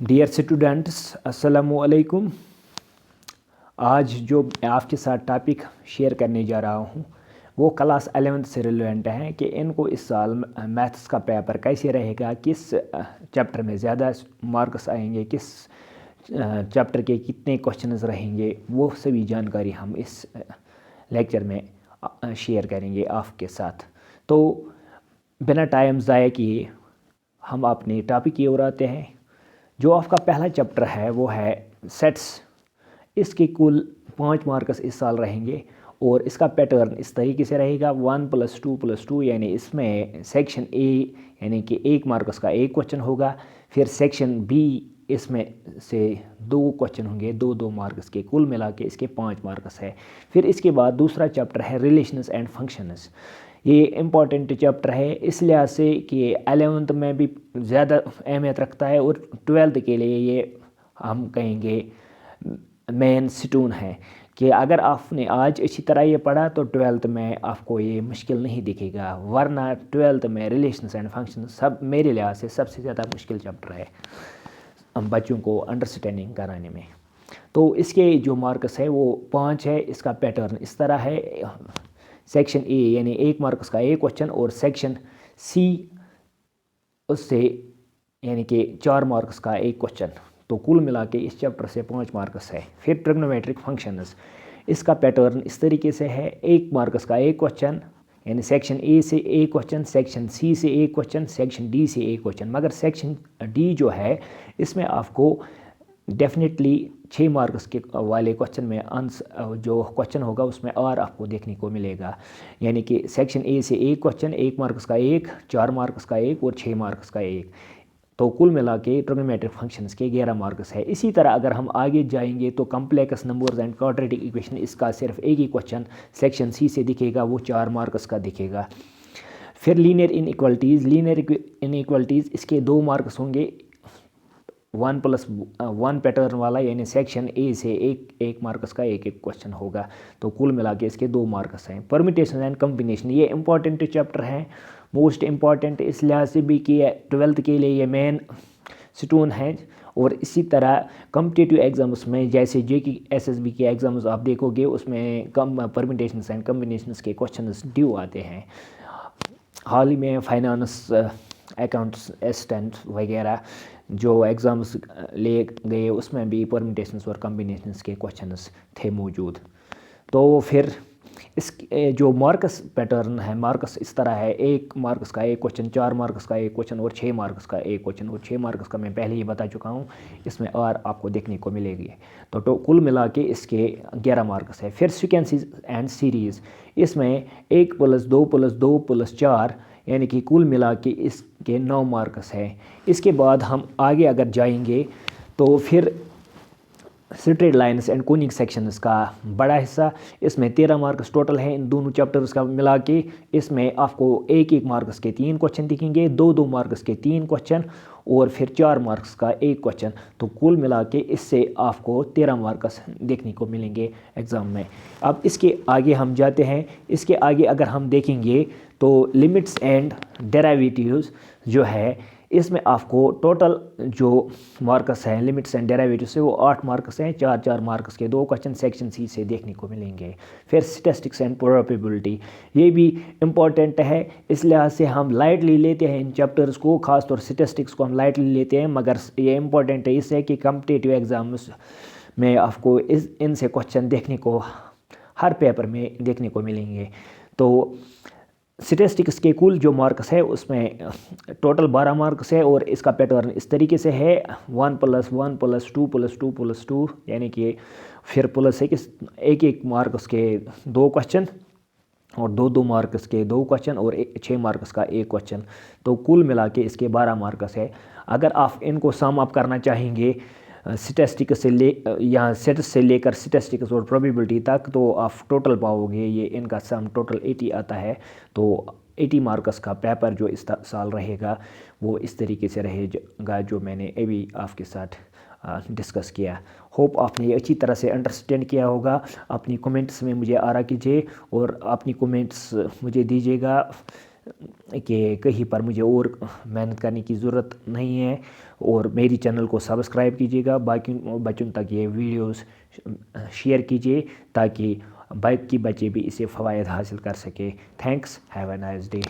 Dear students, अस्सलामु अलैकुम। आज जो मैं आपके साथ टॉपिक शेयर करने जा रहा हूँ वो क्लास 11th से रिलेवेंट है कि इनको इस साल मैथ्स का पेपर कैसे रहेगा, किस चैप्टर में ज़्यादा मार्क्स आएंगे, किस चैप्टर के कितने क्वेश्चंस रहेंगे, वो सभी जानकारी हम इस लेक्चर में शेयर करेंगे आपके साथ। तो बिना टाइम ज़ाया किए हम अपने टॉपिक की ओर आते हैं। जो आपका पहला चैप्टर है वो है सेट्स। इसके कुल 5 मार्क्स इस साल रहेंगे और इसका पैटर्न इस तरीके से रहेगा 1+2+2, यानी इसमें सेक्शन ए यानी कि 1 मार्क्स का एक क्वेश्चन होगा, फिर सेक्शन बी इसमें से 2 क्वेश्चन होंगे, 2-2 मार्क्स के, कुल मिला के इसके 5 मार्क्स है। फिर इसके बाद दूसरा चैप्टर है रिलेशंस एंड फंक्शंस। ये इम्पॉर्टेंट चैप्टर है इस लिहाज से कि 11th में भी ज़्यादा अहमियत रखता है और 12th के लिए ये हम कहेंगे मेन स्टोन है कि अगर आपने आज अच्छी तरह ये पढ़ा तो 12th में आपको ये मुश्किल नहीं दिखेगा, वरना 12th में रिलेशंस एंड फंक्शन सब मेरे लिहाज से सबसे ज़्यादा मुश्किल चैप्टर है बच्चों को अंडरस्टैंडिंग कराने में। तो इसके जो मार्क्स है वो 5 है। इसका पैटर्न इस तरह है, सेक्शन ए यानी 1 मार्क्स का एक क्वेश्चन और सेक्शन सी उससे यानी कि 4 मार्क्स का एक क्वेश्चन, तो कुल मिला के इस चैप्टर से 5 मार्क्स है। फिर ट्रिग्नोमेट्रिक फंक्शंस, इसका पैटर्न इस तरीके से है, 1 मार्क्स का एक क्वेश्चन यानी सेक्शन ए से एक क्वेश्चन, सेक्शन सी से एक क्वेश्चन, सेक्शन डी से एक क्वेश्चन। मगर सेक्शन डी जो है इसमें आपको डेफिनेटली 6 मार्क्स के वाले क्वेश्चन में जो क्वेश्चन होगा उसमें और आपको देखने को मिलेगा, यानी कि सेक्शन ए से एक क्वेश्चन, 1 मार्क्स का एक, 4 मार्क्स का एक और 6 मार्क्स का एक, तो कुल मिला के ट्रिग्नोमेट्रिक फंक्शंस के 11 मार्क्स है। इसी तरह अगर हम आगे जाएंगे तो complex numbers and quadratic equation, इसका सिर्फ एक ही क्वेश्चन सेक्शन सी से दिखेगा, वो 4 मार्क्स का दिखेगा। फिर लीनियर इनइक्वलिटीज़, इसके 2 मार्क्स होंगे, 1+1 पैटर्न वाला, यानी सेक्शन ए से एक मार्क्स का एक क्वेश्चन होगा, तो कुल मिला के इसके 2 मार्क्स हैं। परम्यूटेशन एंड कम्बिनेशन, ये इंपॉर्टेंट चैप्टर है, मोस्ट इम्पॉर्टेंट इस लिहाज से भी कि 12th के लिए ये मेन स्टोन है। और इसी तरह कम्पिटिटिव एग्जाम्स में जैसे जेकी एसएसबी के एग्जाम्स आप देखोगे उसमें कम परम्यूटेशंस एंड कम्बिनेशंस के क्वेश्चंस ड्यू आते हैं। हाल ही में फाइनेंस अकाउंट्स असिस्टेंट वगैरह जो एग्ज़ाम्स ले गए उसमें भी परम्यूटेशंस और कम्बिनेशंस के क्वेश्चंस थे मौजूद। तो फिर इस जो मार्क्स पैटर्न है, मार्क्स इस तरह है, 1 मार्क्स का एक क्वेश्चन, 4 मार्क्स का एक क्वेश्चन और 6 मार्क्स का एक क्वेश्चन, और 6 मार्क्स का मैं पहले ही बता चुका हूँ, इसमें और आपको देखने को मिलेगी। तो कुल मिला के इसके 11 मार्क्स है। फिर सीक्वेंसेस एंड सीरीज़, इसमें 1+2+2+4 यानी कि कुल मिला के इसके 9 मार्क्स है। इसके बाद हम आगे अगर जाएंगे तो फिर straight lines and conic sections का बड़ा हिस्सा, इसमें 13 मार्क्स टोटल हैं इन दोनों चैप्टर्स का मिला के। इसमें आपको 1-1 मार्क्स के 3 क्वेश्चन दिखेंगे, 2-2 मार्क्स के 3 क्वेश्चन और फिर 4 मार्क्स का एक क्वेश्चन, तो कुल मिला के इससे आपको 13 मार्क्स देखने को मिलेंगे एग्ज़ाम में। अब इसके आगे हम जाते हैं। इसके आगे अगर हम देखेंगे तो लिमिट्स एंड डेरिवेटिव्स जो है, इसमें आपको टोटल जो मार्क्स हैं लिमिट्स एंड डेरिवेटिव्स से वो 8 मार्क्स हैं, 4-4 मार्क्स के 2 क्वेश्चन सेक्शन सी से देखने को मिलेंगे। फिर स्टैटिस्टिक्स एंड प्रोबेबिलिटी, ये भी इम्पॉर्टेंट है, इस लिहाज से हम लाइटली लेते हैं इन चैप्टर्स को, खासतौर स्टैटिस्टिक्स को हम लाइटली लेते हैं, मगर ये इम्पॉर्टेंट है इससे कि कम्पिटिटिव एग्जाम्स में आपको इनसे क्वेश्चन देखने को हर पेपर में देखने को मिलेंगे। तो स्टैटिस्टिक्स के कुल जो मार्क्स है उसमें टोटल 12 मार्क्स है और इसका पैटर्न इस तरीके से है, 1+1+2+2+2 यानी कि फिर प्लस है कि 1-1 मार्क्स के 2 क्वेश्चन और 2-2 मार्क्स के 2 क्वेश्चन और 6 मार्क्स का एक क्वेश्चन, तो कुल मिला के इसके 12 मार्क्स है। अगर आप इनको सम अप करना चाहेंगे स्टैटिस्टिक्स से यहाँ सेट्स से लेकर स्टैटिस्टिक्स और प्रोबेबिलिटी तक, तो आप टोटल पाओगे ये इनका सम टोटल 80 आता है। तो 80 मार्क्स का पेपर जो इस साल रहेगा वो इस तरीके से रहेगा जो मैंने अभी आपके साथ डिस्कस किया। होप आपने ये अच्छी तरह से अंडरस्टैंड किया होगा। अपनी कमेंट्स में मुझे आरा कीजिए और अपनी कमेंट्स मुझे दीजिएगा کہ کہیں پر مجھے اور محنت کرنے کی ضرورت نہیں ہے، اور میری چینل کو سبسکرائب کیجیے گا، باقی بچوں تک یہ ویڈیوز شیئر کیجیے تاکہ باقی بچے بھی اسے فوائد حاصل کر سکے۔ Thanks, have a nice day.